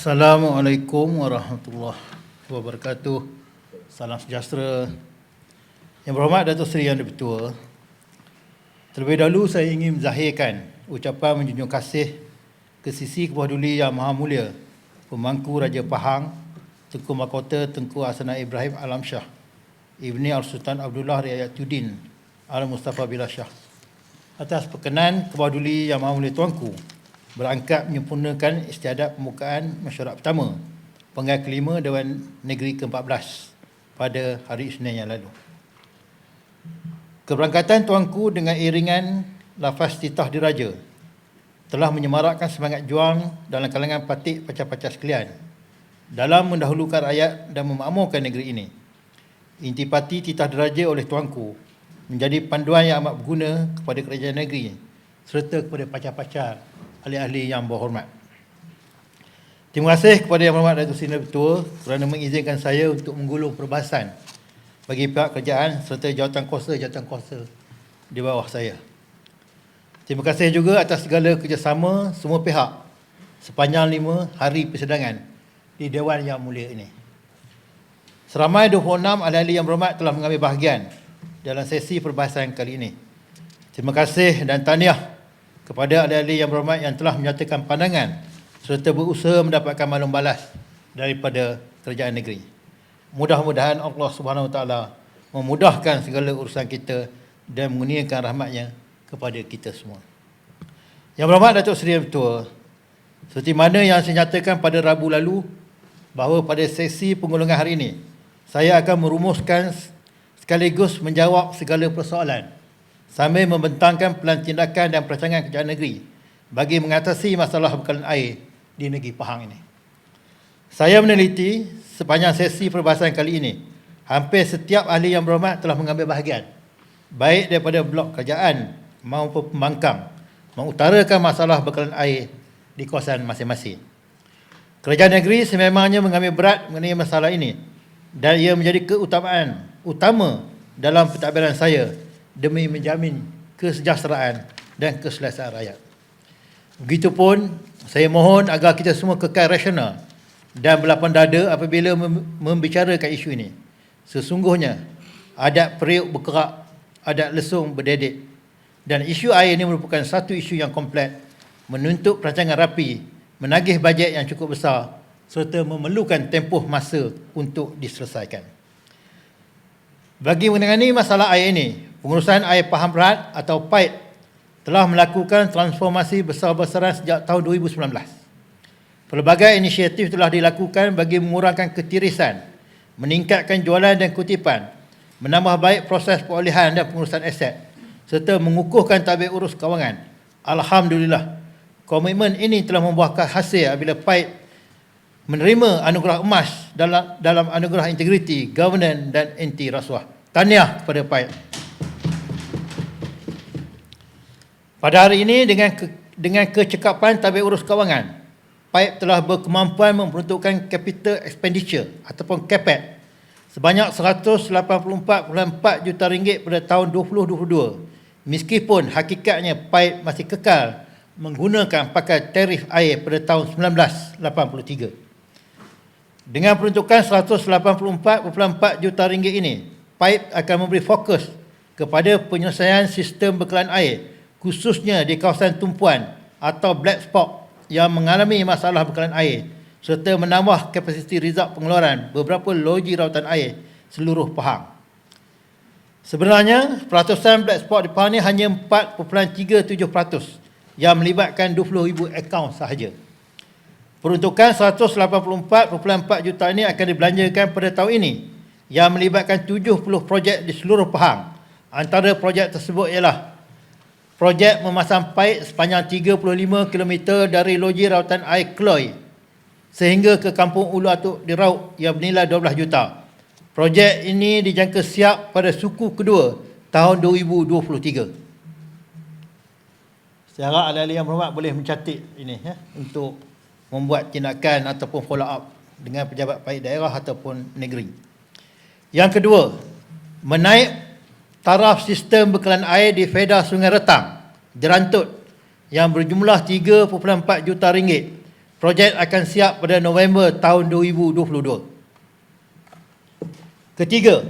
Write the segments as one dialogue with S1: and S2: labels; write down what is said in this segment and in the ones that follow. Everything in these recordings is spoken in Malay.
S1: Assalamualaikum warahmatullahi wabarakatuh. Salam sejahtera. Yang berhormat Datuk Seri Yang Di-Pertua, terlebih dahulu saya ingin menzahirkan ucapan menjunjung kasih ke Sisi Kebawah Duli Yang Maha Mulia Pemangku Raja Pahang Tengku Mahkota Tengku Hasanah Ibrahim Alamsyah Ibni Al-Sultan Abdullah Riayatuddin Al-Mustafa Billah Shah atas perkenan Kebawah Duli Yang Maha Mulia Tuanku berangkat menyempurnakan istiadat pembukaan mesyuarat pertama Penggal kelima Dewan Negeri ke-14 pada hari Isnin yang lalu. Keberangkatan tuanku dengan iringan lafaz titah diraja telah menyemarakkan semangat juang dalam kalangan patik pacah-pacah sekalian dalam mendahulukan rakyat dan memakmurkan negeri ini. Intipati titah diraja oleh tuanku menjadi panduan yang amat berguna kepada kerajaan negeri serta kepada pacah-pacah ahli-ahli yang berhormat. Terima kasih kepada Yang Berhormat Datuk Seri Yang kerana mengizinkan saya untuk menggulung perbahasan bagi pihak kerajaan serta jawatan kuasa di bawah saya. Terima kasih juga atas segala kerjasama semua pihak sepanjang 5 hari persidangan di Dewan Yang Mulia ini. Seramai 26 ahli-ahli yang berhormat telah mengambil bahagian dalam sesi perbahasan kali ini. Terima kasih dan tahniah kepada ahli-ahli yang berhormat yang telah menyatakan pandangan serta berusaha mendapatkan maklum balas daripada kerajaan negeri. Mudah-mudahan Allah Subhanahu Wa Taala memudahkan segala urusan kita dan mengurniakan rahmat-Nya kepada kita semua. Yang berhormat Datuk Seri Yang Di-Pertua, seperti mana yang saya nyatakan pada Rabu lalu bahawa pada sesi penggolongan hari ini saya akan merumuskan sekaligus menjawab segala persoalan sambil membentangkan pelan tindakan dan perancangan kerajaan negeri bagi mengatasi masalah bekalan air di negeri Pahang ini. Saya meneliti sepanjang sesi perbahasan kali ini, hampir setiap ahli yang berhormat telah mengambil bahagian, baik daripada blok kerajaan maupun pembangkang, mengutarakan masalah bekalan air di kawasan masing-masing. Kerajaan negeri sememangnya mengambil berat mengenai masalah ini dan ia menjadi keutamaan utama dalam pentadbiran saya demi menjamin kesejahteraan dan keselesaan rakyat. Begitupun, saya mohon agar kita semua kekal rasional dan berlapang dada apabila membicarakan isu ini. Sesungguhnya, adat periuk berkerak, adat lesung berdedik. Dan isu air ini merupakan satu isu yang kompleks, menuntut perancangan rapi, menagih bajet yang cukup besar, serta memerlukan tempoh masa untuk diselesaikan. Bagi menangani masalah air ini, pengurusan air Pahang Berat atau PAIP telah melakukan transformasi besar-besaran sejak tahun 2019. Pelbagai inisiatif telah dilakukan bagi mengurangkan ketirisan, meningkatkan jualan dan kutipan, menambah baik proses perolehan dan pengurusan aset, serta mengukuhkan tabir urus kewangan. Alhamdulillah, komitmen ini telah membuahkan hasil apabila PAIP menerima anugerah emas dalam anugerah integriti, governance dan anti rasuah. Tahniah kepada PAIP. Pada hari ini dengan kecekapan tabir urus kewangan, PAIP telah berkemampuan memperuntukkan capital expenditure ataupun CAPEX sebanyak 184.4 juta ringgit pada tahun 2022. Meskipun hakikatnya PAIP masih kekal menggunakan pakai tarif air pada tahun 1983. Dengan peruntukan 184.4 juta ringgit ini, PAIP akan memberi fokus kepada penyelesaian sistem bekalan air khususnya di kawasan tumpuan atau black spot yang mengalami masalah bekalan air serta menambah kapasiti rizab pengeluaran beberapa loji rawatan air seluruh Pahang. Sebenarnya, peratusan black spot di Pahang ini hanya 4.37% yang melibatkan 20,000 akaun sahaja. Peruntukan 184.4 juta ini akan dibelanjakan pada tahun ini yang melibatkan 70 projek di seluruh Pahang. Antara projek tersebut ialah projek memasang paip sepanjang 35 km dari loji rawatan air Kloy sehingga ke Kampung Ulu Atuk di Rauk yang bernilai 12 juta. Projek ini dijangka siap pada suku kedua tahun 2023. Saya harap ahli-ahli yang berhormat boleh mencatat ini untuk membuat tindakan ataupun follow up dengan pejabat paip daerah ataupun negeri. Yang kedua, menaik taraf sistem bekalan air di Fedah Sungai Retang, Jerantut yang berjumlah 3.4 juta ringgit. projek akan siap pada November tahun 2022. Ketiga,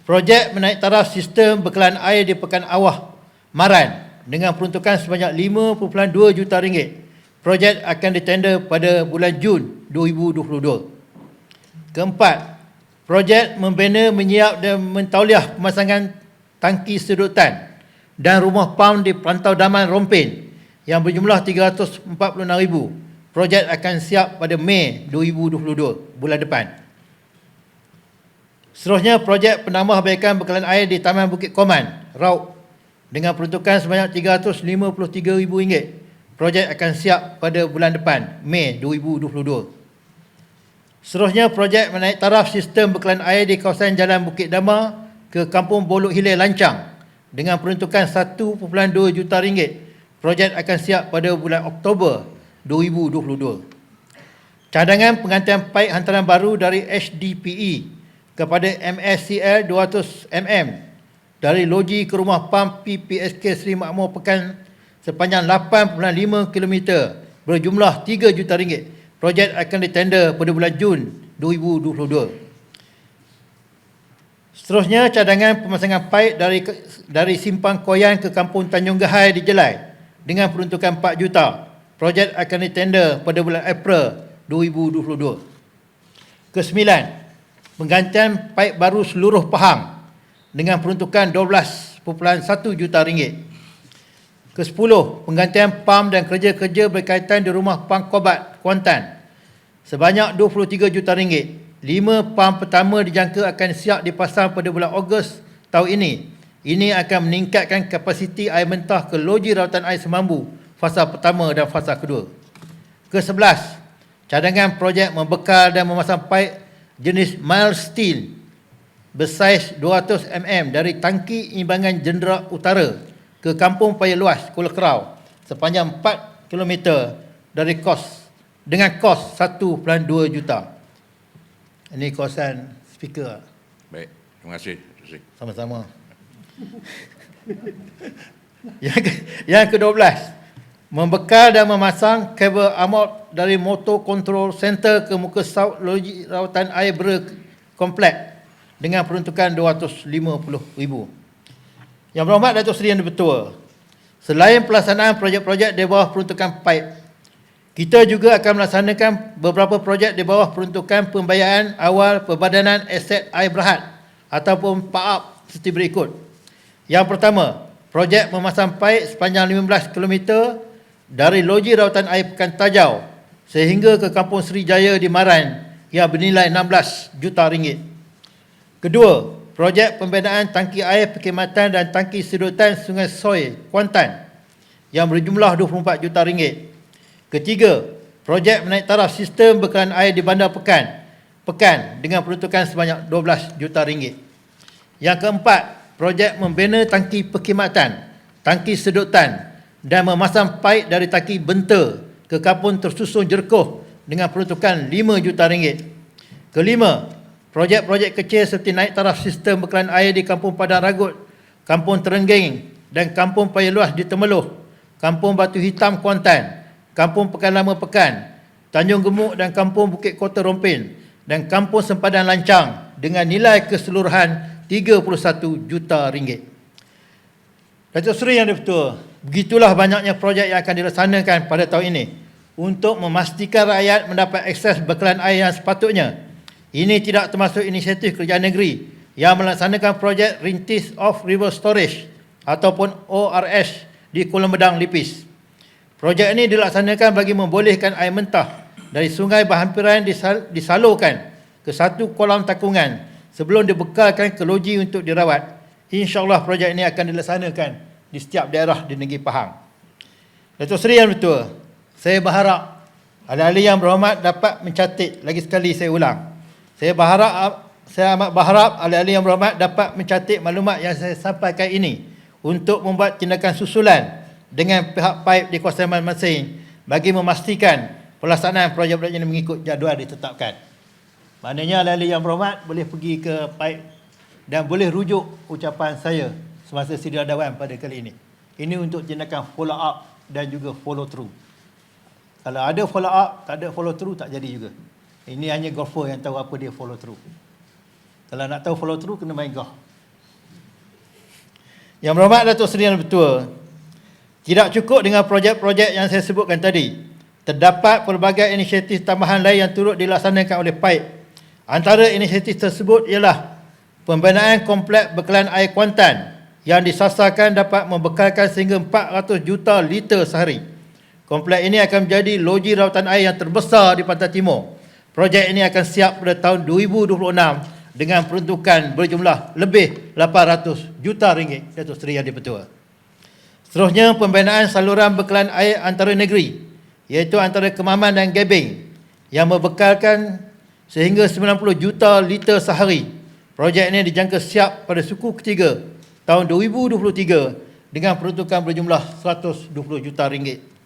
S1: projek menaik taraf sistem bekalan air di Pekan Awah Maran dengan peruntukan sebanyak 5.2 juta ringgit. Projek akan ditender pada bulan Jun 2022. Keempat, projek membina, menyiap dan mentauliah pemasangan tangki sedotan dan rumah pam di Perantau Daman Rompin yang berjumlah 346,000. Projek akan siap pada Mei 2022, bulan depan. Seterusnya, projek penambahbaikan bekalan air di Taman Bukit Koman, Raub, dengan peruntukan sebanyak RM353,000. Projek akan siap pada bulan depan, Mei 2022. Seterusnya, projek menaik taraf sistem bekalan air di kawasan Jalan Bukit Dama ke Kampung Bolok Hilir Lancang dengan peruntukan RM1.2 juta. Projek akan siap pada bulan Oktober 2022. Cadangan penggantian paip hantaran baru dari HDPE kepada MSCL 200mm dari loji ke rumah pam PPSK Seri Makmur Pekan sepanjang 8.5 km berjumlah RM3 juta. Projek akan ditender pada bulan Jun 2022. Seterusnya, cadangan pemasangan paip dari Simpang Koyan ke Kampung Tanjung Gahai di Jelai dengan peruntukan RM4 juta. Projek akan ditender pada bulan April 2022. Kesembilan, penggantian paip baru seluruh Pahang dengan peruntukan RM12.1 juta. Ke-10, penggantian pam dan kerja-kerja berkaitan di rumah pam Kobat, Kuantan sebanyak RM23 juta. 5 pam pertama dijangka akan siap dipasang pada bulan Ogos tahun ini. Ini akan meningkatkan kapasiti air mentah ke loji rawatan air Semambu fasa pertama dan fasa kedua. Ke-11, cadangan projek membekal dan memasang paip jenis mild steel bersaiz 200mm dari tangki imbangan Jendera Utara ke Kampung Paya Luas, Kuala Kerau sepanjang 4 km dengan kos RM1.2 juta. Ini kosan speaker.
S2: Baik, terima kasih.
S1: Sama-sama. Yang ke-12, membekal dan memasang kabel amot dari Motor Control Center ke muka South Loji Rawatan Air Bera Komplek dengan peruntukan RM250,000. Yang berhormat Datuk Seri Yang Di-Pertua, selain pelaksanaan projek-projek di bawah peruntukan paip, kita juga akan melaksanakan beberapa projek di bawah peruntukan pembiayaan awal Perbadanan Aset Air Berhad ataupun PAAP seperti berikut. Yang pertama, projek memasang paip sepanjang 15 km dari loji rawatan air Pekan Tajau sehingga ke Kampung Seri Jaya di Maran yang bernilai RM16 juta. Kedua, projek pembinaan tangki air perkhidmatan dan tangki sedotan Sungai Soi, Kuantan yang berjumlah RM24 juta. Ketiga, projek menaik taraf sistem bekalan air di Bandar Pekan dengan peruntukan sebanyak RM12 juta. Yang keempat, projek membina tangki perkhidmatan, tangki sedotan dan memasang paip dari tangki Benta ke Kampung Tersusun Jerkoh dengan peruntukan RM5 juta. Kelima, projek-projek kecil seperti naik taraf sistem bekalan air di Kampung Padang Ragut, Kampung Terenggeng dan Kampung Paya Luas di Temeloh, Kampung Batu Hitam Kuantan, Kampung Pekan Lama Pekan, Tanjung Gemuk dan Kampung Bukit Kota Rompin dan Kampung Sempadan Lancang dengan nilai keseluruhan RM31 juta. Datuk Seri Yang Di-Pertua, begitulah banyaknya projek yang akan dilaksanakan pada tahun ini untuk memastikan rakyat mendapat akses bekalan air yang sepatutnya. Ini tidak termasuk inisiatif kerajaan negeri yang melaksanakan projek Rintis of River Storage ataupun ORS di Kuala Medang Lipis. Projek ini dilaksanakan bagi membolehkan air mentah dari sungai berhampiran disalurkan ke satu kolam takungan sebelum dibekalkan ke loji untuk dirawat. InsyaAllah projek ini akan dilaksanakan di setiap daerah di negeri Pahang. Datuk Seri Yang Di-Pertua, saya berharap ahli-ahli yang berhormat dapat mencatat, lagi sekali saya ulang, saya amat berharap ahli-ahli yang berhormat dapat mencatat maklumat yang saya sampaikan ini untuk membuat tindakan susulan dengan pihak paip di kawasan masing-masing bagi memastikan pelaksanaan projek-projek ini mengikut jadual ditetapkan. Maknanya ahli-ahli yang berhormat boleh pergi ke paip dan boleh rujuk ucapan saya semasa sidang Dewan pada kali ini. Ini untuk tindakan follow up dan juga follow through. Kalau ada follow up, tak ada follow through, tak jadi juga. Ini hanya golfer yang tahu apa dia follow through. Kalau nak tahu follow through, kena main golf. Yang berhormat Datuk Seri Yang Bertuah, tidak cukup dengan projek-projek yang saya sebutkan tadi. Terdapat pelbagai inisiatif tambahan lain yang turut dilaksanakan oleh PAIP. Antara inisiatif tersebut ialah pembinaan kompleks bekalan air Kuantan yang disasarkan dapat membekalkan sehingga 400 juta liter sehari. Kompleks ini akan menjadi loji rawatan air yang terbesar di Pantai Timur. Projek ini akan siap pada tahun 2026 dengan peruntukan berjumlah lebih 800 juta ringgit, Datuk Seri Yang di-Pertua. Seterusnya, pembinaan saluran bekalan air antara negeri, iaitu antara Kemaman dan Gebeng, yang membekalkan sehingga 90 juta liter sehari. Projek ini dijangka siap pada suku ketiga tahun 2023 dengan peruntukan berjumlah 120 juta ringgit.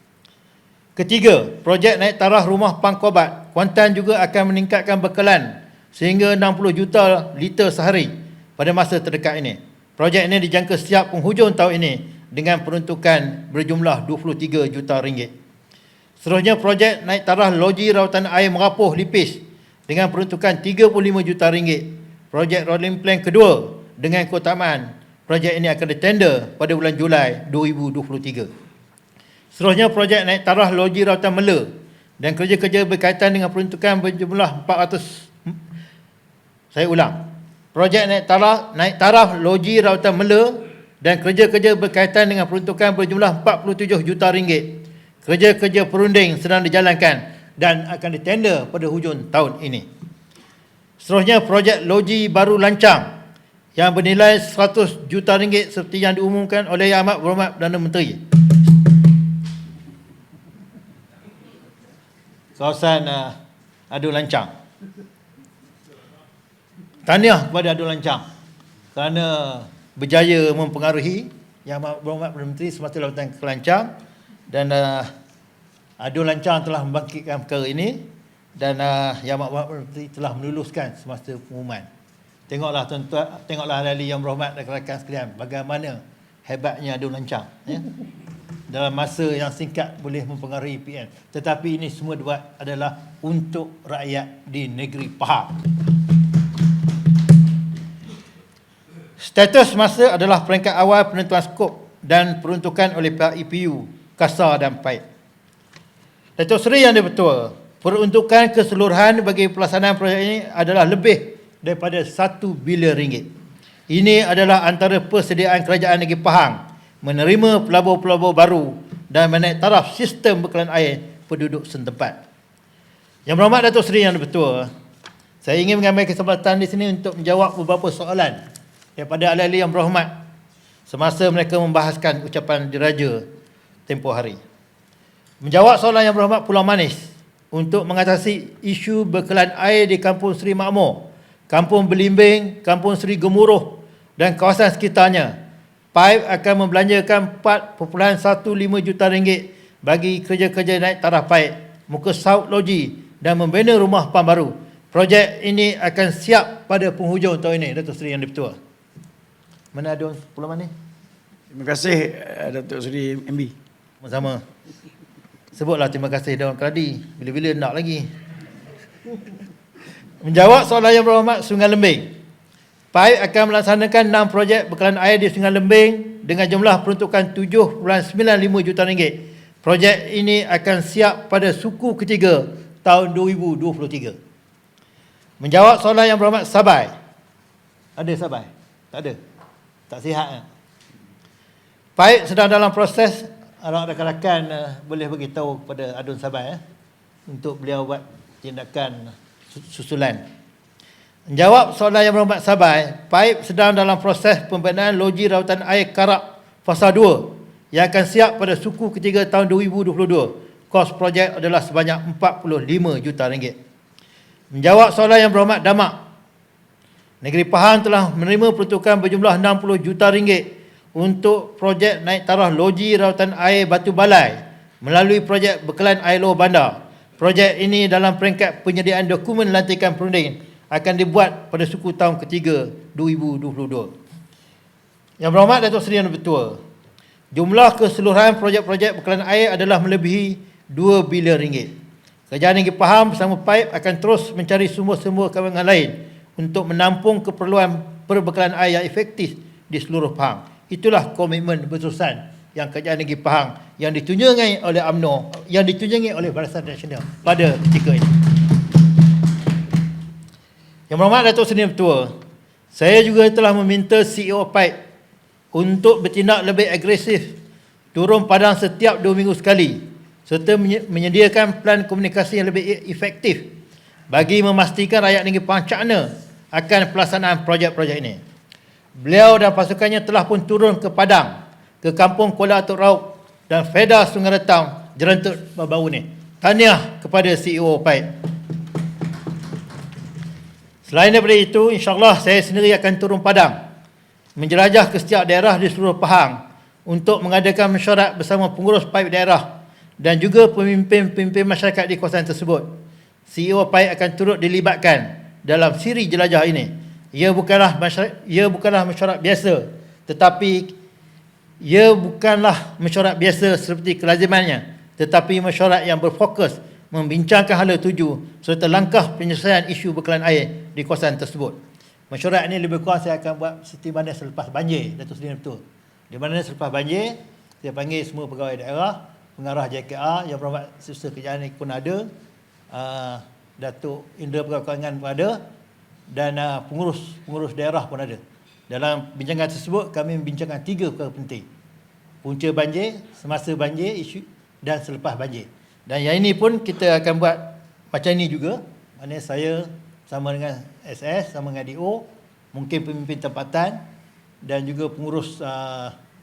S1: Ketiga, projek naik taraf rumah Pangkobat Kuantan juga akan meningkatkan bekalan sehingga 60 juta liter sehari pada masa terdekat ini. Projek ini dijangka siap penghujung tahun ini dengan peruntukan berjumlah 23 juta ringgit. Seterusnya, projek naik taraf loji rawatan air Merapuh Lipis dengan peruntukan 35 juta ringgit. Projek rolling plan kedua dengan keutamaan projek ini akan ditender pada bulan Julai 2023. Seterusnya, projek naik taraf loji rawatan Mela dan kerja-kerja berkaitan dengan peruntukan berjumlah 400. Saya ulang. Projek naik taraf loji rawatan Mela dan kerja-kerja berkaitan dengan peruntukan berjumlah 47 juta ringgit. Kerja-kerja perunding sedang dijalankan dan akan ditender pada hujung tahun ini. Seterusnya, projek loji baru Lancang yang bernilai 100 juta ringgit seperti yang diumumkan oleh Yang Amat Berhormat Perdana Menteri. Kawasan Adu Lancang. Tahniah kepada Adu Lancang kerana berjaya mempengaruhi Yang Amat Berhormat Perdana Menteri semasa jabatan Kelancang, dan Adu Lancang telah membangkitkan perkara ini dan Yang Amat Berhormat Perdana Menteri telah meluluskan semasa pengumuman. Tengoklah tuan-tuan, tengoklah ahli yang berhormat dan rakan sekalian bagaimana hebatnya Adu Lancang, ya. Dalam masa yang singkat boleh mempengaruhi PN. Tetapi ini semua dibuat adalah untuk rakyat di negeri Pahang. Status masa adalah peringkat awal penentuan skop dan peruntukan oleh pihak EPU, KASA dan PAIP. Datuk Seri Yang di-Pertua, peruntukan keseluruhan bagi pelaksanaan projek ini adalah lebih daripada 1 bilion ringgit. Ini adalah antara persediaan kerajaan negeri Pahang menerima pelabur-pelabur baru dan menaik taraf sistem bekalan air penduduk setempat. Yang berhormat Datuk Seri Yang di-Pertua, saya ingin mengambil kesempatan di sini untuk menjawab beberapa soalan daripada ahli-ahli yang berhormat semasa mereka membahaskan ucapan diraja tempoh hari. Menjawab soalan Yang Berhormat Pulau Manis untuk mengatasi isu bekalan air di Kampung Seri Makmur, Kampung Belimbing, Kampung Seri Gemuruh dan kawasan sekitarnya, PAIP akan membelanjakan 4.15 juta ringgit bagi kerja-kerja naik taraf PAIP, muka saut loji dan membina rumah PAM baru. Projek ini akan siap pada penghujung tahun ini, Datuk Seri Yang di-Pertua. Mana ada Pulau Manis?
S2: Terima kasih Datuk Seri MB.
S1: Sama-sama. Sebutlah terima kasih Dewan Keladi. Bila-bila nak lagi. Menjawab soalan Yang Berhormat Sungai Lembing, PAIP akan melaksanakan 6 projek bekalan air di Sungai Lembing dengan jumlah peruntukan 7.95 juta ringgit. Projek ini akan siap pada suku ketiga tahun 2023. Menjawab soalan Yang Berhormat Sabai. Ada Sabai? Tak ada. Tak sihat. PAIP sedang dalam proses, rakan-rakan boleh beritahu kepada Adun Sabai untuk beliau buat tindakan susulan. Menjawab soalan Yang Berhormat Sabai, PAIP sedang dalam proses pembinaan loji rawatan air Karak Fasa 2 yang akan siap pada suku ketiga tahun 2022. Kos projek adalah sebanyak 45 juta ringgit. Menjawab soalan Yang Berhormat Damak, negeri Pahang telah menerima peruntukan berjumlah 60 juta ringgit untuk projek naik taraf loji rawatan air Batu Balai melalui projek bekalan air luar bandar. Projek ini dalam peringkat penyediaan dokumen lantikan perunding akan dibuat pada suku tahun ketiga 2022. Yang berhormat Datuk Seri Yang di-Pertua, jumlah keseluruhan projek-projek bekalan air adalah melebihi 2 bilion ringgit. Kerajaan Negeri Pahang bersama PAIP akan terus mencari sumber-sumber kewangan lain untuk menampung keperluan perbekalan air yang efektif di seluruh Pahang. Itulah komitmen berterusan yang Kerajaan Negeri Pahang yang ditunjangi oleh UMNO, yang ditunjangi oleh Barisan Nasional pada ketika ini. Yang berhormat Datuk Seri Ketua, saya juga telah meminta CEO PAIP untuk bertindak lebih agresif, turun padang setiap 2 minggu sekali serta menyediakan plan komunikasi yang lebih efektif bagi memastikan rakyat negeri Pahang cakna akan pelaksanaan projek-projek ini. Beliau dan pasukannya telah pun turun ke padang, ke kampung Kuala Atuk Raub dan Feda Sungai Retang, Jerantut baru-baru ni. Tahniah kepada CEO PAIP. Selain daripada itu, insyaAllah saya sendiri akan turun padang, menjelajah ke setiap daerah di seluruh Pahang untuk mengadakan mesyuarat bersama pengurus PAIP daerah dan juga pemimpin-pemimpin masyarakat di kawasan tersebut. CEO PAIP akan turut dilibatkan dalam siri jelajah ini. Ia bukanlah mesyuarat biasa, tetapi ia bukanlah mesyuarat biasa seperti kelazimannya, tetapi mesyuarat yang berfokus membincangkan hala tuju serta langkah penyelesaian isu bekalan air di kawasan tersebut. Mesyuarat ini lebih kurang saya akan buat seperti mana selepas banjir, Datuk Seri Betul. Di mana selepas banjir, saya panggil semua pegawai daerah, pengarah JKA, yang berhormat Setiausaha Kerajaan Negeri pun ada, Datuk Indra Pegawai Kewangan pun ada, dan pengurus daerah pun ada. Dalam bincangan tersebut, kami membincangkan 3 perkara penting. Punca banjir, semasa banjir, isu dan selepas banjir. Dan yang ini pun kita akan buat macam ini juga. Maknanya saya sama dengan SS, sama dengan DO, mungkin pemimpin tempatan dan juga pengurus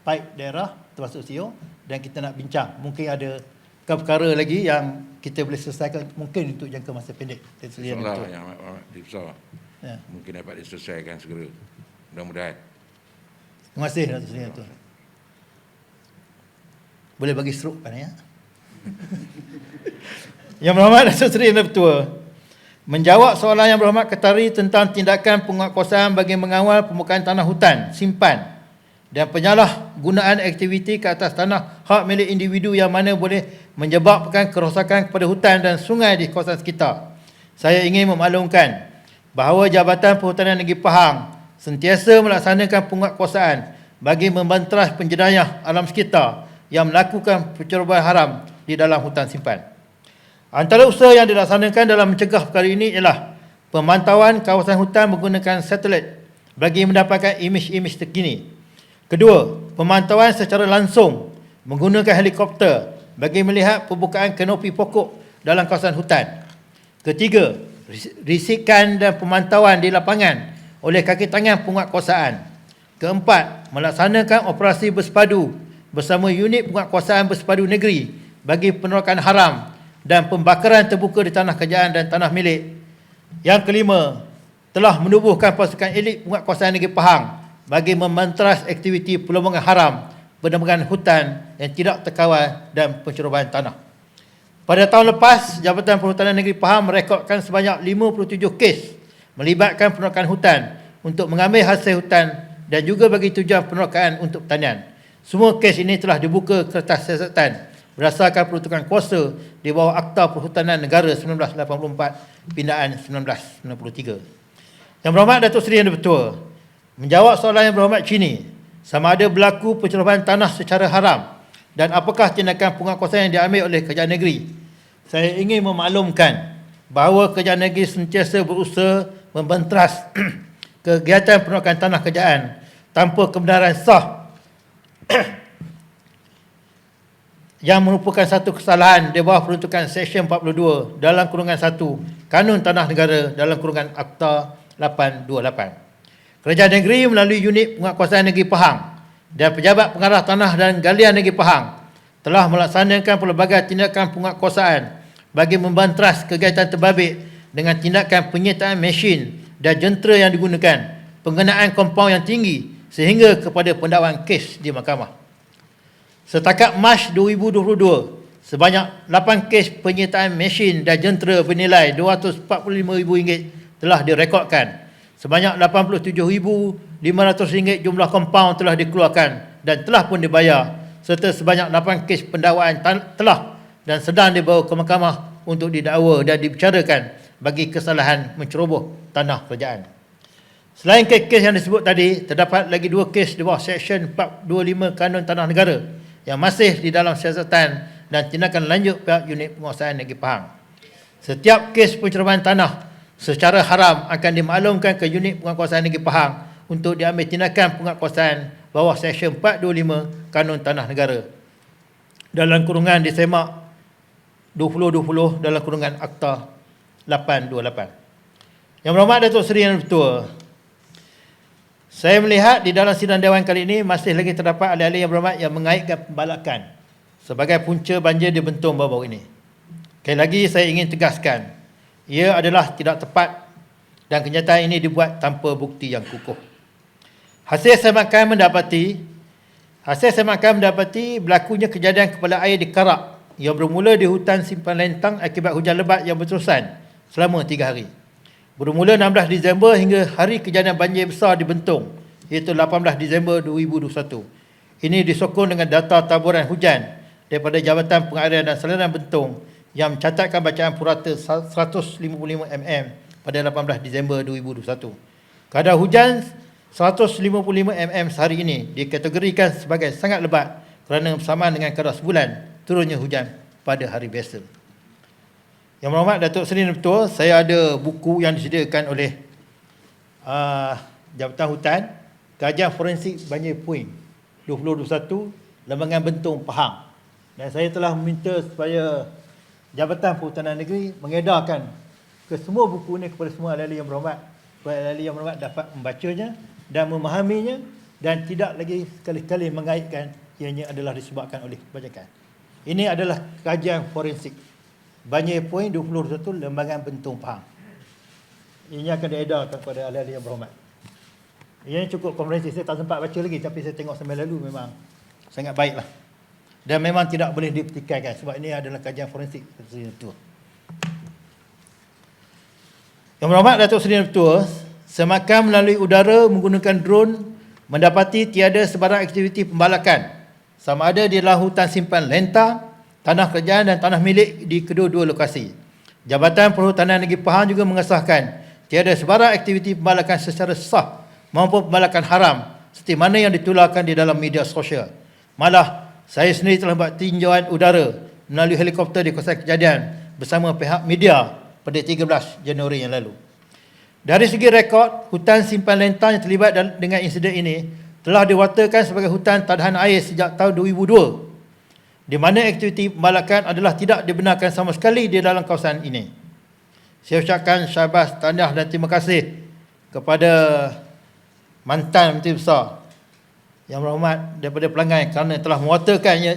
S1: PAIP daerah termasuk CEO, dan kita nak bincang. Mungkin ada perkara lagi yang kita boleh selesaikan mungkin untuk jangka masa pendek.
S3: InsyaAllah yang besar.
S1: Ya.
S3: Mungkin dapat diselesaikan segera. Mudah-mudahan.
S1: Terima kasih Datuk Seri Datuk. Boleh bagi strok kan ya? Yang berhormat Datuk Seri Yang Bertua, menjawab soalan Yang Berhormat Ketari tentang tindakan penguatkuasaan bagi mengawal pembukaan tanah hutan, simpan dan penyalahgunaan aktiviti ke atas tanah hak milik individu yang mana boleh menyebabkan kerosakan kepada hutan dan sungai di kawasan sekitar. Saya ingin memaklumkan bahawa Jabatan Perhutanan Negeri Pahang sentiasa melaksanakan penguatkuasaan bagi membanteras penjenayah alam sekitar yang melakukan pencerobohan haram di dalam hutan simpan. Antara usaha yang dilaksanakan dalam mencegah perkara ini ialah pemantauan kawasan hutan menggunakan satelit bagi mendapatkan imej-imej terkini. Kedua, pemantauan secara langsung menggunakan helikopter bagi melihat pembukaan kanopi pokok dalam kawasan hutan. Ketiga, risikan dan pemantauan di lapangan oleh kaki tangan penguatkuasaan. Keempat, melaksanakan operasi bersepadu bersama unit penguatkuasaan bersepadu negeri bagi penolakan haram dan pembakaran terbuka di tanah kerajaan dan tanah milik. Yang kelima, telah menubuhkan pasukan elit penguatkuasaan Negeri Pahang bagi memanteras aktiviti perlombongan haram, penambangan hutan yang tidak terkawal dan pencerobohan tanah. Pada tahun lepas, Jabatan Perhutanan Negeri Pahang merekodkan sebanyak 57 kes melibatkan penolakan hutan untuk mengambil hasil hutan dan juga bagi tujuan penolakan untuk pertanian. Semua kes ini telah dibuka kertas siasatan berdasarkan peruntukan kuasa di bawah Akta Perhutanan Negara 1984 Pindaan 1993. Yang berhormat Datuk Seri Yang Bertua, menjawab soalan Yang Berhormat Cini, sama ada berlaku pencerobohan tanah secara haram dan apakah tindakan penguatkuasaan yang diambil oleh kerajaan negeri. Saya ingin memaklumkan bahawa kerajaan negeri sentiasa berusaha membenteras kegiatan penolakan tanah kerajaan tanpa kebenaran sah yang merupakan satu kesalahan di bawah peruntukan Seksyen 42 dalam kurungan 1 Kanun Tanah Negara dalam kurungan Akta 828. Kerajaan negeri melalui unit penguatkuasaan Negeri Pahang dan pejabat pengarah tanah dan galian Negeri Pahang telah melaksanakan pelbagai tindakan penguatkuasaan bagi membanteras kegiatan terbabit dengan tindakan penyertaan mesin dan jentera yang digunakan, penggunaan kompaun yang tinggi sehingga kepada pendakwaan kes di mahkamah. Setakat Mac 2022, sebanyak 8 kes penyertaan mesin dan jentera bernilai RM245,000 telah direkodkan. Sebanyak RM87,500 jumlah kompaun telah dikeluarkan dan telah pun dibayar, serta sebanyak 8 kes pendakwaan telah dan sedang dibawa ke mahkamah untuk didakwa dan dibicarakan bagi kesalahan menceroboh tanah kerajaan. Selain kes yang disebut tadi, terdapat lagi 2 kes di bawah Seksyen 425 Kanun Tanah Negara yang masih di dalam siasatan dan tindakan lanjut pihak unit penguasaan negeri Pahang. Setiap kes pencerobohan tanah secara haram akan dimaklumkan ke unit penguasaan negeri Pahang untuk diambil tindakan penguatkuasaan bawah Seksyen 425 Kanun Tanah Negara dalam kurungan disemak 2020 dalam kurungan Akta 828. Yang berhormat Datuk Seri Yang Bertuah, saya melihat di dalam sidang Dewan kali ini masih lagi terdapat ahli-ahli yang berhormat yang mengaitkan pembalakan sebagai punca banjir di Bentong baru-baru ini. Sekali lagi saya ingin tegaskan, ia adalah tidak tepat dan kenyataan ini dibuat tanpa bukti yang kukuh. Hasil semakan mendapati berlakunya kejadian kepala air di Karak yang bermula di hutan simpan lentang akibat hujan lebat yang berterusan selama 3 hari. Bermula 16 Disember hingga hari kejadian banjir besar di Bentong, iaitu 18 Disember 2021. Ini disokong dengan data taburan hujan daripada Jabatan Pengairan dan Saliran Bentong yang mencatatkan bacaan purata 155 mm pada 18 Disember 2021. Kadar hujan 155 mm sehari ini dikategorikan sebagai sangat lebat kerana bersamaan dengan kadar sebulan turunnya hujan pada hari biasa. Yang berhormat Datuk Seri Yang Bertuah, saya ada buku yang disediakan oleh Jabatan Hutan, Kajian Forensik Banjir Puing 2021, Lembagan Bentong Pahang. Dan saya telah meminta supaya Jabatan Perhutanan Negeri mengedarkan ke semua buku ini kepada semua ahli-ahli yang berhormat, supaya ahli yang berhormat dapat membacanya dan memahaminya dan tidak lagi sekali-kali mengaitkan ianya adalah disebabkan oleh kebajikan. Ini adalah kajian forensik Banjir Puing 2021 Lembagan Bentong Pahang. Ini akan diedarkan kepada ahli-ahli yang berhormat. Ini cukup komprehensif, saya tak sempat baca lagi tapi saya tengok sambil lalu memang sangat baiklah. Dan memang tidak boleh dipertikaikan sebab ini adalah kajian forensik itu. Yang berhormat Datuk Seri Yang Bertuah, semakan melalui udara menggunakan drone mendapati tiada sebarang aktiviti pembalakan sama ada di dalam hutan simpan lentang, tanah kerajaan dan tanah milik di kedua-dua lokasi. Jabatan Perhutanan Negeri Pahang juga mengesahkan tiada sebarang aktiviti pembalakan secara sah maupun pembalakan haram seperti mana yang ditularkan di dalam media sosial. Malah, saya sendiri telah buat tinjauan udara melalui helikopter di kawasan kejadian bersama pihak media pada 13 Januari yang lalu. Dari segi rekod, hutan simpan lentang yang terlibat dengan insiden ini telah diwatakan sebagai hutan tahan air sejak tahun 2002, di mana aktiviti pembalakan adalah tidak dibenarkan sama sekali di dalam kawasan ini. Saya ucapkan syabas, tahniah dan terima kasih kepada mantan Menteri Besar Yang Berhormat daripada Pelangai kerana telah mewatakannya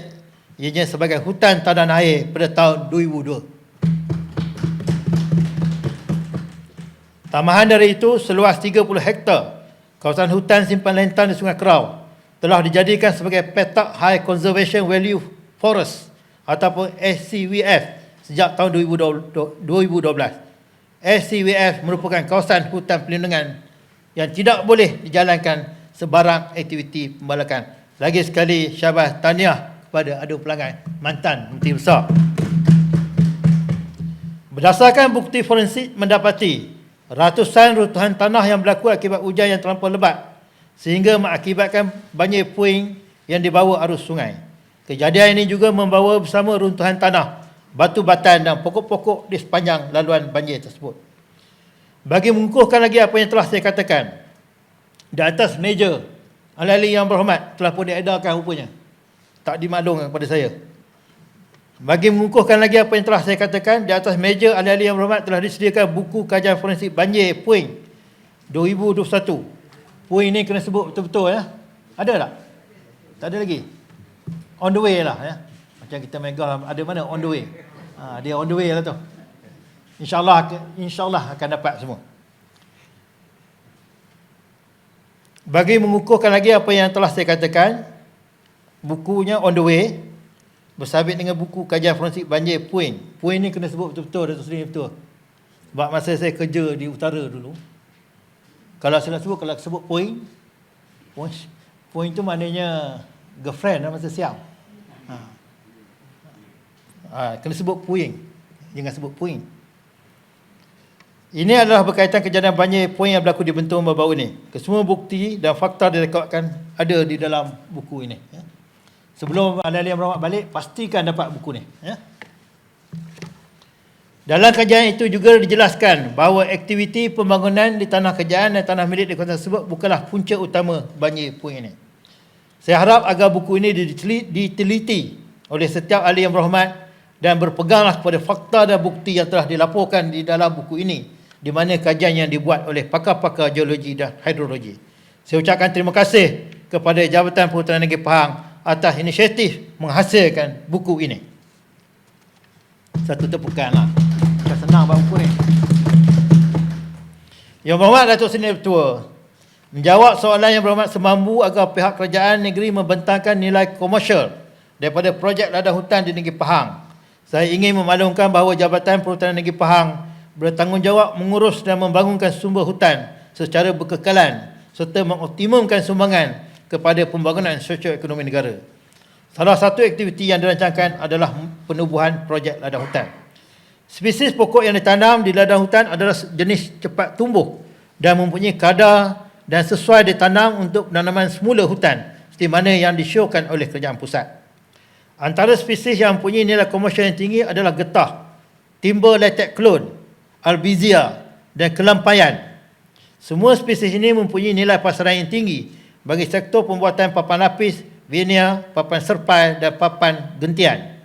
S1: ianya sebagai hutan tahan air pada tahun 2002. Tambahan dari itu, seluas 30 hektar kawasan hutan simpan lentang di Sungai Kerau telah dijadikan sebagai petak High Conservation Value Forest ataupun SCVF sejak tahun 2012. SCVF merupakan kawasan hutan perlindungan yang tidak boleh dijalankan sebarang aktiviti pembalakan. Lagi sekali syabas tahniah kepada Adu Pelangai, mantan Menteri Besar. Berdasarkan bukti forensik mendapati ratusan runtuhan tanah yang berlaku akibat hujan yang terlampau lebat sehingga mengakibatkan banjir puing yang dibawa arus sungai. Kejadian ini juga membawa bersama runtuhan tanah, batu batan dan pokok-pokok di sepanjang laluan banjir tersebut. Bagi mengukuhkan lagi apa yang telah saya katakan, di atas meja ahli-ahli yang berhormat telah pun diedarkan rupanya, tak dimaklumkan kepada saya. Bagi mengukuhkan lagi apa yang telah saya katakan, di atas meja ahli-ahli yang berhormat telah disediakan buku kajian forensik banjir puing 2021. Puing ni kena sebut betul-betul ya. Ada tak? Tak ada lagi. On the way lah ya. Macam kita megah, ada mana on the way. Dia on the way lah tu. InsyaAllah akan dapat semua. Bagi mengukuhkan lagi apa yang telah saya katakan, bukunya on the way bersabit dengan buku kajian forensik banjir puing. Puing ni kena sebut betul-betul Datuk Seri betul. Sebab masa saya kerja di utara dulu, kalau saya nak sebut, kalau sebut puing tu maknanya girlfriend masa siang. Kena sebut puing. Jangan sebut puing. Ini adalah berkaitan kejadian banjir puing yang berlaku di Bentong baru-baru ini. Kesemua bukti dan fakta direkodkan ada di dalam buku ini. Ya. Sebelum ahli-ahli yang berhormat balik, pastikan dapat buku ni. Ya. Dalam kajian itu juga dijelaskan bahawa aktiviti pembangunan di tanah kerajaan dan tanah milik di kawasan tersebut bukanlah punca utama banjir puing ini. Saya harap agar buku ini diteliti oleh setiap ahli yang berhormat dan berpeganglah kepada fakta dan bukti yang telah dilaporkan di dalam buku ini, di mana kajian yang dibuat oleh pakar-pakar geologi dan hidrologi. Saya ucapkan terima kasih kepada Jabatan Perhutanan Negeri Pahang atas inisiatif menghasilkan buku ini. Satu tepukanlah. Bukan senang buat buku ni. Yang berhormat Datuk Seri Ketua, menjawab soalan yang berhormat semampu agar pihak kerajaan negeri membentangkan nilai komersial daripada projek ladang hutan di negeri Pahang. Saya ingin memaklumkan bahawa Jabatan Perhutanan Negeri Pahang bertanggungjawab mengurus dan membangunkan sumber hutan secara berkekalan serta mengoptimumkan sumbangan kepada pembangunan sosioekonomi negara. Salah satu aktiviti yang dirancangkan adalah penubuhan projek ladang hutan. Spesies pokok yang ditanam di ladang hutan adalah jenis cepat tumbuh dan mempunyai kadar dan sesuai ditanam untuk penanaman semula hutan seperti mana yang disyorkan oleh kerajaan pusat. Antara spesies yang mempunyai nilai komersial yang tinggi adalah getah, timber latex clone, albizia dan kelampayan. Semua spesies ini mempunyai nilai pasaran yang tinggi bagi sektor pembuatan papan lapis, veneer, papan serpai dan papan gentian.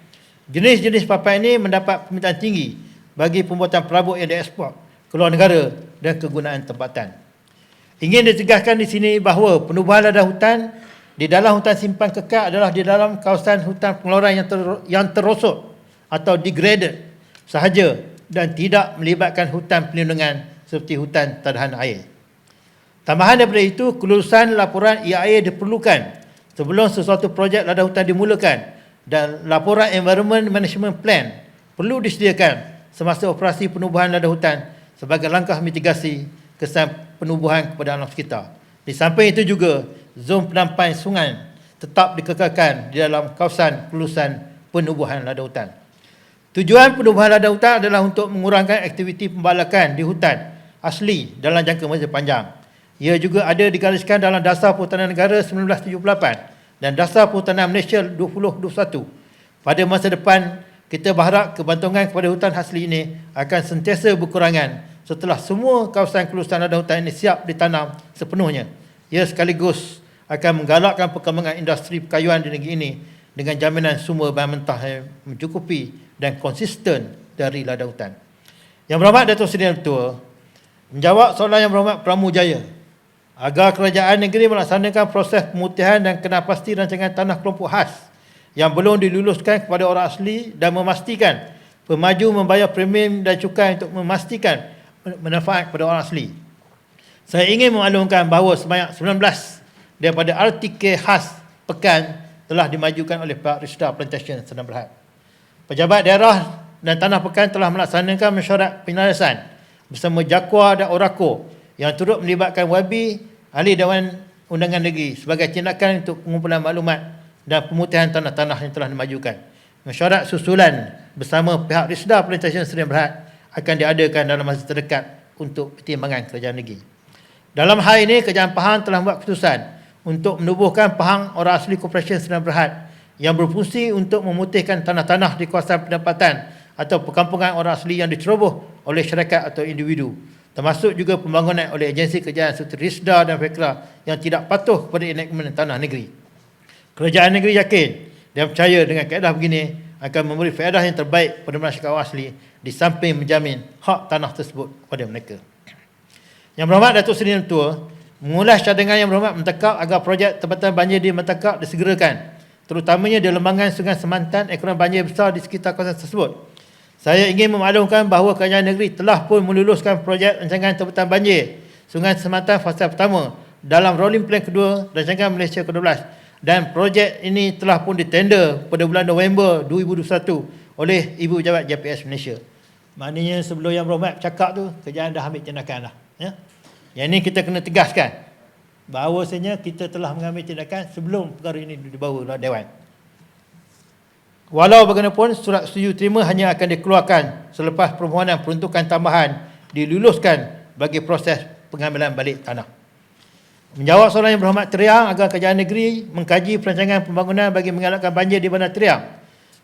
S1: Jenis-jenis papan ini mendapat permintaan tinggi bagi pembuatan perabot yang diekspor ke luar negara dan kegunaan tempatan. Ingin ditegaskan di sini bahawa penubuhan ladang hutan di dalam hutan simpan kekal adalah di dalam kawasan hutan pengeluaran yang terosot atau degraded sahaja dan tidak melibatkan hutan perlindungan seperti hutan tadahan air. Tambahan daripada itu, kelulusan laporan EIA diperlukan sebelum sesuatu projek ladang hutan dimulakan dan laporan Environment Management Plan perlu disediakan semasa operasi penubuhan ladang hutan sebagai langkah mitigasi kesan penubuhan kepada alam sekitar. Di samping itu juga, zon penampai sungai tetap dikekalkan di dalam kawasan kelulusan penubuhan ladang hutan. Tujuan penubuhan ladang hutan adalah untuk mengurangkan aktiviti pembalakan di hutan asli dalam jangka masa panjang. Ia juga ada digariskan dalam Dasar Perhutanan Negara 1978 dan Dasar Perhutanan Malaysia 2021. Pada masa depan, kita berharap kebantungan kepada hutan asli ini akan sentiasa berkurangan setelah semua kawasan kelulusan ladang hutan ini siap ditanam sepenuhnya. Ia sekaligus akan menggalakkan perkembangan industri perkayuan di negeri ini dengan jaminan sumber bahan mentah yang mencukupi dan konsisten dari ladang hutan. Yang berhormat Datuk Seri Ketua, menjawab soalan yang berhormat Pramujaya, agar kerajaan negeri melaksanakan proses pemutihan dan kenapasti rancangan tanah kelompok khas yang belum diluluskan kepada orang asli dan memastikan pemaju membayar premium dan cukai untuk memastikan manfaat kepada orang asli. Saya ingin memaklumkan bahawa sebanyak 19 daripada RTK khas Pekan telah dimajukan oleh Pihak Risda Plantation Sdn Bhd. Pejabat daerah dan Tanah Pekan telah melaksanakan mesyuarat penyelesaian bersama Jakwa dan Orako yang turut melibatkan YB, Ahli Dewan Undangan Negeri sebagai tindakan untuk pengumpulan maklumat dan pemutihan tanah-tanah yang telah dimajukan. Mesyuarat susulan bersama pihak Risda Plantation Sdn Bhd akan diadakan dalam masa terdekat untuk pertimbangan kerajaan negeri. Dalam hal ini, Kerajaan Pahang telah membuat keputusan untuk menubuhkan Pahang Orang Asli Corporation Sdn Bhd yang berfungsi untuk memutihkan tanah-tanah di kawasan pendapatan atau perkampungan orang asli yang diceroboh oleh syarikat atau individu, termasuk juga pembangunan oleh agensi kerajaan seperti Risda dan Fekra yang tidak patuh kepada enakmen tanah negeri. Kerajaan negeri yakin dan percaya dengan kaedah begini akan memberi faedah yang terbaik kepada masyarakat orang asli di samping menjamin hak tanah tersebut kepada mereka. Yang berhormat Datuk Seri Ketua, mengulas cadangan yang berhormat mentekap agar projek tempatan banjir di Mentekap disegerakan, terutamanya di lembangan Sungai Semantan ekoran banjir besar di sekitar kawasan tersebut. Saya ingin memaklumkan bahawa kerajaan negeri telah pun meluluskan projek rancangan tempatan banjir Sungai Semantan fasa pertama dalam rolling plan kedua rancangan Malaysia ke-12 dan projek ini telah pun ditender pada bulan November 2021 oleh Ibu Pejabat JPS Malaysia. Maknanya sebelum yang berhormat cakap tu, kerajaan dah ambil tindakan dah. Ya? Yang ini kita kena tegaskan bahawasanya kita telah mengambil tindakan sebelum perkara ini dibawa oleh Dewan. Walau bagaimanapun, surat setuju terima hanya akan dikeluarkan selepas permohonan peruntukan tambahan diluluskan bagi proses pengambilan balik tanah. Menjawab soalan Yang Berhormat Teriang agar Kerajaan Negeri mengkaji perancangan pembangunan bagi mengelakkan banjir di Bandar Teriang,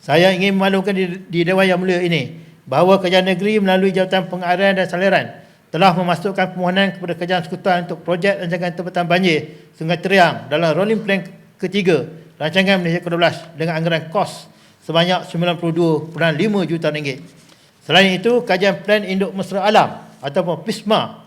S1: saya ingin memaklumkan di Dewan Yang Mulia ini bahawa Kerajaan Negeri melalui Jabatan Pengarah dan Saliran telah memasukkan permohonan kepada Kerajaan Sekutuan untuk projek rancangan tempatan banjir Sungai Teriang dalam rolling plan ketiga rancangan Malaysia ke-12 dengan anggaran kos sebanyak RM92.5 juta. Selain itu, kajian plan induk mesra alam ataupun PISMA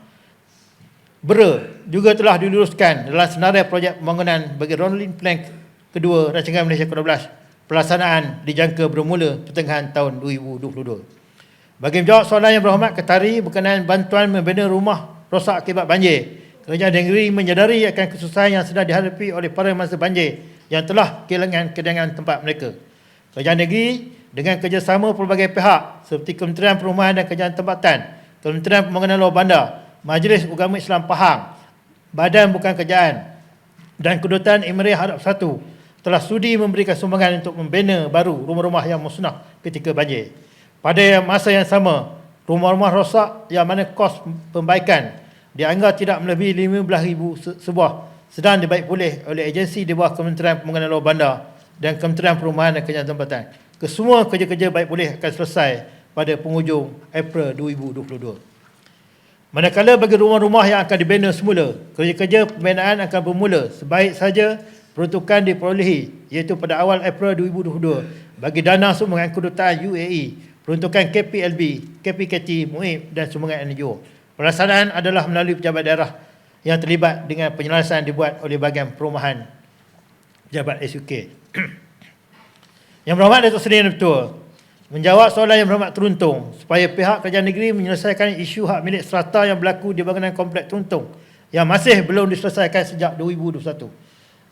S1: BERA juga telah diluluskan dalam senarai projek pembangunan bagi rolling plan kedua rancangan Malaysia ke-12. Pelaksanaan dijangka bermula pertengahan tahun 2022. Bagi menjawab soalan Yang Berhormat Ketari berkenaan bantuan membina rumah rosak akibat banjir, Kerajaan Negeri menyedari akan kesusahan yang sedang dihadapi oleh para mangsa banjir yang telah kehilangan kediaman tempat mereka. Kerajaan Negeri dengan kerjasama pelbagai pihak seperti Kementerian Perumahan dan Kerjaan Tempatan, Kementerian Pembangunan Luar Bandar, Majlis Agama Islam Pahang, Badan Bukan Kerajaan dan Kedutaan Emirat Arab Satu telah sudi memberikan sumbangan untuk membina baru rumah-rumah yang musnah ketika banjir. Pada masa yang sama, rumah-rumah rosak yang mana kos pembaikan dianggap tidak melebihi RM15,000 sebuah sedang dibaik pulih oleh agensi di bawah Kementerian Pembangunan Luar Bandar dan Kementerian Perumahan dan Kerjaan Tempatan. Kesemua kerja-kerja baik pulih akan selesai pada penghujung April 2022. Manakala bagi rumah-rumah yang akan dibina semula, kerja-kerja pembinaan akan bermula sebaik saja peruntukan diperolehi iaitu pada awal April 2022 bagi dana sumbangan kedutaan UAE, peruntukan KPLB, KPKT, MUIB dan sumbangan NGO. Pelaksanaan adalah melalui pejabat daerah yang terlibat dengan penyelesaian dibuat oleh bahagian perumahan pejabat SUK. Yang Berhormat Datuk Seri Yang Betul menjawab soalan Yang Berhormat Teruntung supaya pihak Kerajaan Negeri menyelesaikan isu hak milik serata yang berlaku di bangunan kompleks Teruntung yang masih belum diselesaikan sejak 2021.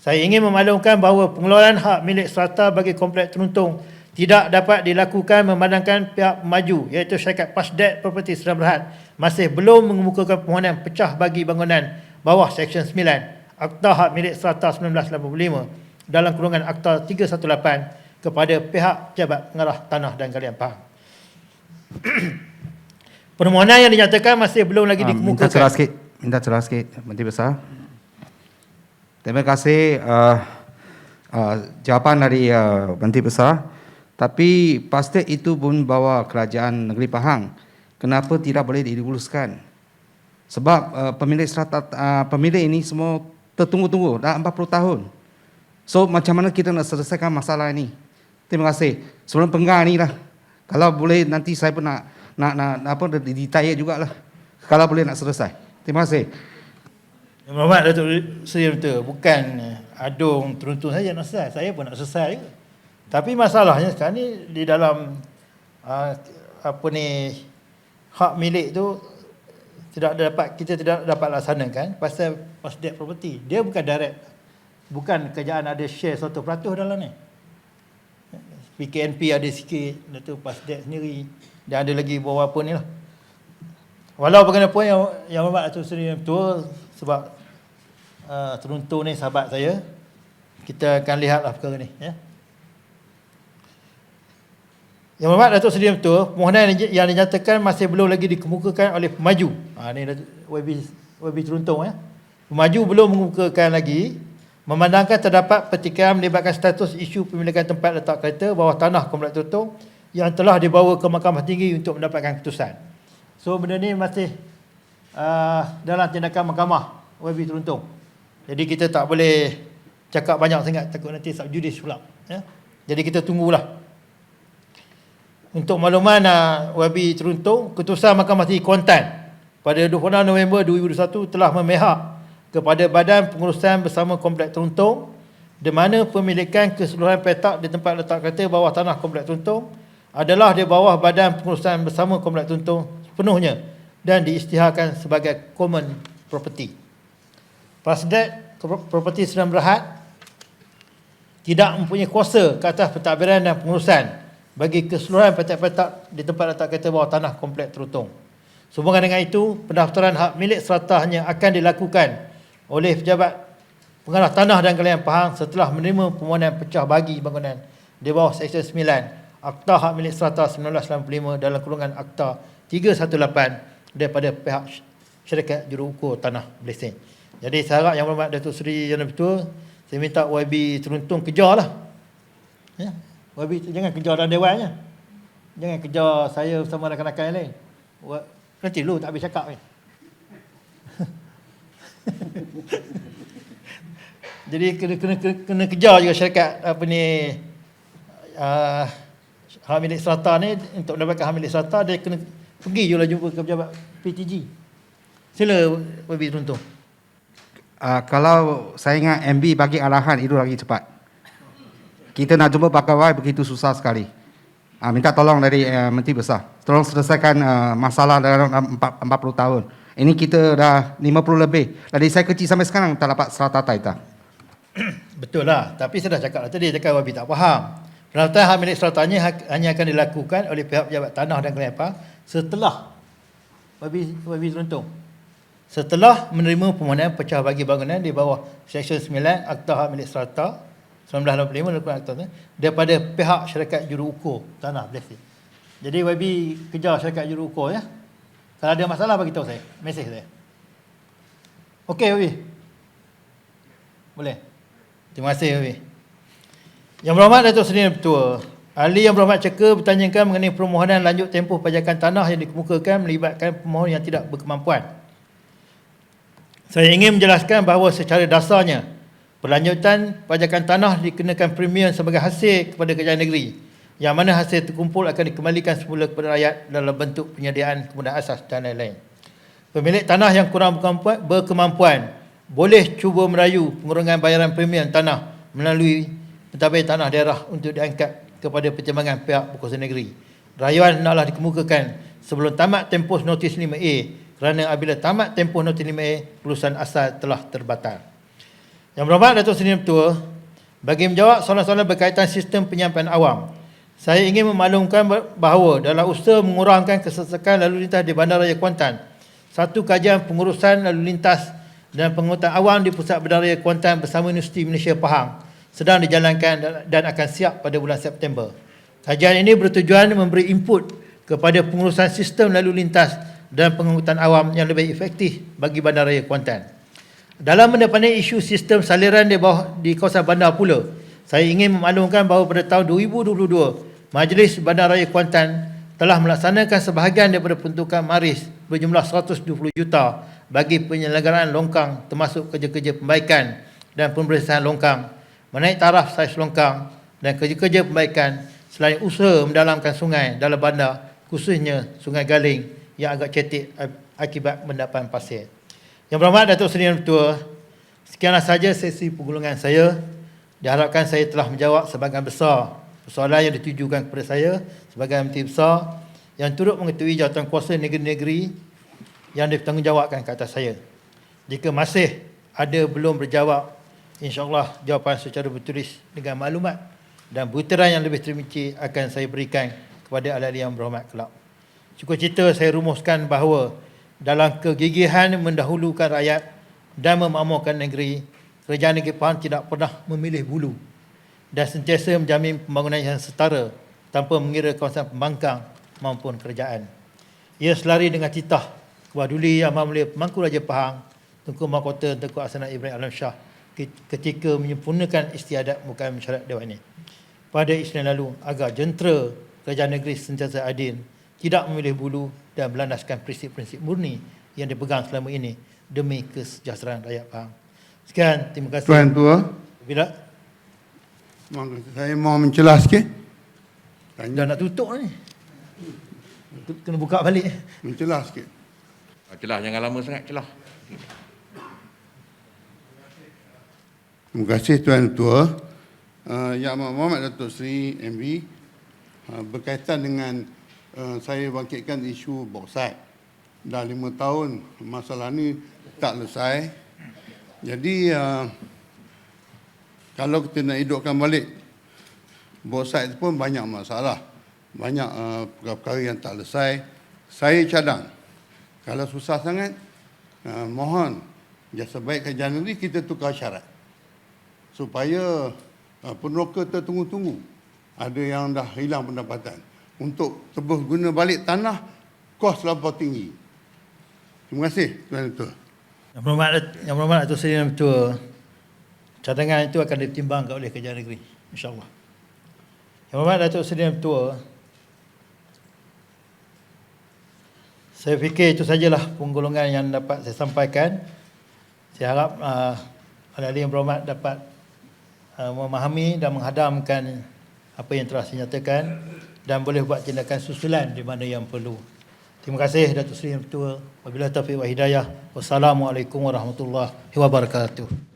S1: Saya ingin memaklumkan bahawa pengeluaran hak milik serata bagi kompleks Teruntung tidak dapat dilakukan memandangkan pihak pemaju iaitu syarikat Pasdet Property Sdn Bhd masih belum mengemukakan permohonan pecah bagi bangunan bawah Seksyen 9 Akta Hak Milik Serata 1985 dalam kurungan Akta 318 kepada pihak Pejabat Pengarah Tanah dan Galian Pahang. Permohonan yang dinyatakan masih belum lagi dikemukakan.
S4: Minta cerah sikit, Menteri Besar. Terima kasih jawapan dari Menteri Besar. Tapi Pasdet itu pun bawa Kerajaan Negeri Pahang. Kenapa tidak boleh diluluskan? Sebab pemilik serata pemilik ini semua tertunggu-tunggu dah 40 tahun. So macam mana kita nak selesaikan masalah ini? Terima kasih. Sebelum penggar ni lah. Kalau boleh nanti saya pun nak apa ditayar jugalah. Kalau boleh nak selesai. Terima kasih.
S1: Yang Berhormat Datuk Seri Betul, bukan adung Teruntung saja nak selesai. Saya pun nak selesai juga. Tapi masalahnya sekarang ni di dalam hak milik tu kita tidak dapat laksanakan pasal Pasdet Property. Dia bukan direct, bukan kerajaan ada share 1% dalam ni. PKNP ada sikit, Datuk Pasdet sendiri dan ada lagi beberapa ni lah. Walau bagaimanapun yang Berhormat Datuk Seri Betul, sebab Teruntung ni sahabat saya, kita akan lihatlah perkara ni ya. Yang Berhormat Datuk Seri Yang Betul, permohonan yang dinyatakan masih belum lagi dikemukakan oleh pemaju. Ini YB Teruntung ya. Pemaju belum mengemukakan lagi memandangkan terdapat pertikaian melibatkan status isu pemilikan tempat letak kereta bawah tanah kompleks Teruntung yang telah dibawa ke Mahkamah Tinggi untuk mendapatkan keputusan. So benda ni masih dalam tindakan mahkamah YB Teruntung. Jadi kita tak boleh cakap banyak sangat, takut nanti subjudis pula ya. Jadi kita tunggulah. Untuk makluman YB Teruntung, keputusan Mahkamah Tinggi Kuantan pada 26 November 2021 telah memihak kepada Badan Pengurusan Bersama Kompleks Teruntung di mana pemilikan keseluruhan petak di tempat letak kereta bawah tanah Kompleks Teruntung adalah di bawah Badan Pengurusan Bersama Kompleks Teruntung sepenuhnya dan diisytiharkan sebagai common property. Pasdet Property Sdn Bhd tidak mempunyai kuasa ke atas pentadbiran dan pengurusan bagi keseluruhan petak-petak di tempat letak kereta bawah tanah kompleks Teruntung. Sehubungan dengan itu, pendaftaran hak milik serata hanya akan dilakukan oleh Pejabat Pengarah Tanah dan Galian Pahang setelah menerima permohonan pecah bagi bangunan di bawah Seksyen 9 Akta Hak Milik Strata 1985 dalam kurungan Akta 318 daripada pihak syarikat juruukur tanah Blessing. Jadi saya harap Yang Berhormat Datuk Seri Yang Betul, saya minta YB Teruntung kejarlah. Ya, YB jangan kejar dalam dewan. Jangan kejar saya bersama rakan-rakan yang lain. Nanti lu tak habis cakap ni. Jadi kena kejar juga syarikat hak milik strata ni. Untuk mendapatkan hak milik strata, dia kena pergi je lah jumpa ke pejabat PTG. Sila YB Teruntung.
S4: Kalau saya ingat MB bagi arahan itu lagi cepat. Kita nak jumpa pegawai begitu susah sekali. Minta tolong dari Menteri Besar. Tolong selesaikan masalah dalam 40 tahun. Ini kita dah 50 lebih. Dari saya kecil sampai sekarang tak dapat serata taita.
S1: Betul lah. Tapi saya dah cakap lah tadi, cakap YB tak faham. Pendataan hak milik stratanya hanya akan dilakukan oleh pihak pejabat tanah dan kelapa setelah YB Teruntung. Setelah menerima permohonan pecah bagi bangunan di bawah Seksyen 9 Akta Hak Milik Strata 1985 Akta daripada pihak syarikat juruukur tanah Blessing. Jadi YB kejar syarikat juruukur ya. Kalau ada masalah bagi tahu saya, mesej saya. Okey YB. Boleh. Terima kasih YB. Yang Berhormat Datuk Seri Ketua, ahli Yang Berhormat Ceka bertanyakan mengenai permohonan lanjut tempoh pajakan tanah yang dikemukakan melibatkan pemohon yang tidak berkemampuan. Saya ingin menjelaskan bahawa secara dasarnya perlanjutan pajakan tanah dikenakan premium sebagai hasil kepada kerajaan negeri, yang mana hasil terkumpul akan dikembalikan semula kepada rakyat dalam bentuk penyediaan kemudahan asas dan lain-lain. Pemilik tanah yang kurang berkemampuan boleh cuba merayu pengurangan bayaran premium tanah melalui pentadbir tanah daerah untuk diangkat kepada pertimbangan pihak berkuasa negeri. Rayuan hendaklah dikemukakan sebelum tamat tempoh notis 5A, kerana apabila tamat tempoh notis 5A, kelulusan asal telah terbatal. Yang Berhormat Datuk Seri Ketua, bagi menjawab soalan-soalan berkaitan sistem penyampaian awam, saya ingin memaklumkan bahawa dalam usaha mengurangkan kesesakan lalu lintas di Bandaraya Kuantan, satu kajian pengurusan lalu lintas dan pengangkutan awam di Pusat Bandaraya Kuantan bersama Universiti Malaysia Pahang sedang dijalankan dan akan siap pada bulan September. Kajian ini bertujuan memberi input kepada pengurusan sistem lalu lintas dan pengangkutan awam yang lebih efektif bagi Bandaraya Kuantan. Dalam menepani isu sistem saliran di kawasan bandar pula, saya ingin memaklumkan bahawa pada tahun 2022, Majlis Bandaraya Kuantan telah melaksanakan sebahagian daripada peruntukan maris berjumlah 120 juta bagi penyelenggaraan longkang, termasuk kerja-kerja perbaikan dan pembersihan longkang, menaik taraf saiz longkang dan kerja-kerja perbaikan selain usaha mendalamkan sungai dalam bandar, khususnya Sungai Galing yang agak cetek akibat mendapan pasir. Yang Berhormat Datuk Seri Yang Ketua, sekianlah sahaja sesi pergulungan saya. Diharapkan saya telah menjawab sebahagian besar persoalan yang ditujukan kepada saya sebagai Menteri Besar yang turut mengetahui jawatan kuasa negeri-negeri yang dipertanggungjawabkan ke atas saya. Jika masih ada belum berjawab, insya-Allah jawapan secara bertulis dengan maklumat dan butiran yang lebih terperinci akan saya berikan kepada ahli-ahli yang berhormat kelak. Cukupcita saya rumuskan bahawa dalam kegigihan mendahulukan rakyat dan memakmurkan negeri, kerajaan negeri Pahang tidak pernah memilih bulu dan sentiasa menjamin pembangunan yang setara tanpa mengira kawasan pembangkang maupun kerajaan. Ia selari dengan titah Ketua Duli Yang Maha Mulia Pemangku Raja Pahang, Tunku Mahkota Tengku Ahsanah Ibrahim Alam Shah ketika menyempurnakan istiadat muka mesyuarat Dewan ini pada Isnin lalu, agar jentera kerajaan negeri sentiasa adil, tidak memilih bulu dan berlandaskan prinsip-prinsip murni yang dipegang selama ini demi kesejahteraan rakyat Pahang. Sekian, terima kasih.
S5: Tuan Tua,
S1: Bila
S5: saya mau mencelah sikit.
S1: dah nak tutup ni, kena buka balik.
S5: Mencelah sikit.
S3: Celah, jangan lama sangat celah.
S5: Terima kasih Tuan Tua. Yang Amat Mohd Datuk Seri MB, berkaitan dengan saya bangkitkan isu bauxite. Dah 5 tahun masalah ni tak selesai. Jadi kalau kita nak hidupkan balik bauxite pun banyak masalah. Banyak perkara-perkara yang tak selesai. Saya cadang, kalau susah sangat, mohon jasa baik kerajaan negeri kita tukar syarat supaya peneroka tertunggu-tunggu ada yang dah hilang pendapatan. Untuk tebus guna balik tanah, kos lampau tinggi. Terima kasih Tuan Ketua.
S1: Yang berhormat Datuk Seri Yang Ketua, cadangan itu akan ditimbangkan oleh Kerajaan Negeri, insya-Allah. Yang berhormat Datuk Seri Yang Ketua, saya fikir itu sajalah penggolongan yang dapat saya sampaikan. Saya harap ahli-ahli yang berhormat dapat memahami dan menghadamkan apa yang telah saya nyatakan dan boleh buat tindakan susulan di mana yang perlu. Terima kasih Datuk Seri Yang Ketua. Wabillahi taufiq wa hidayah. Wassalamualaikum warahmatullahi wabarakatuh.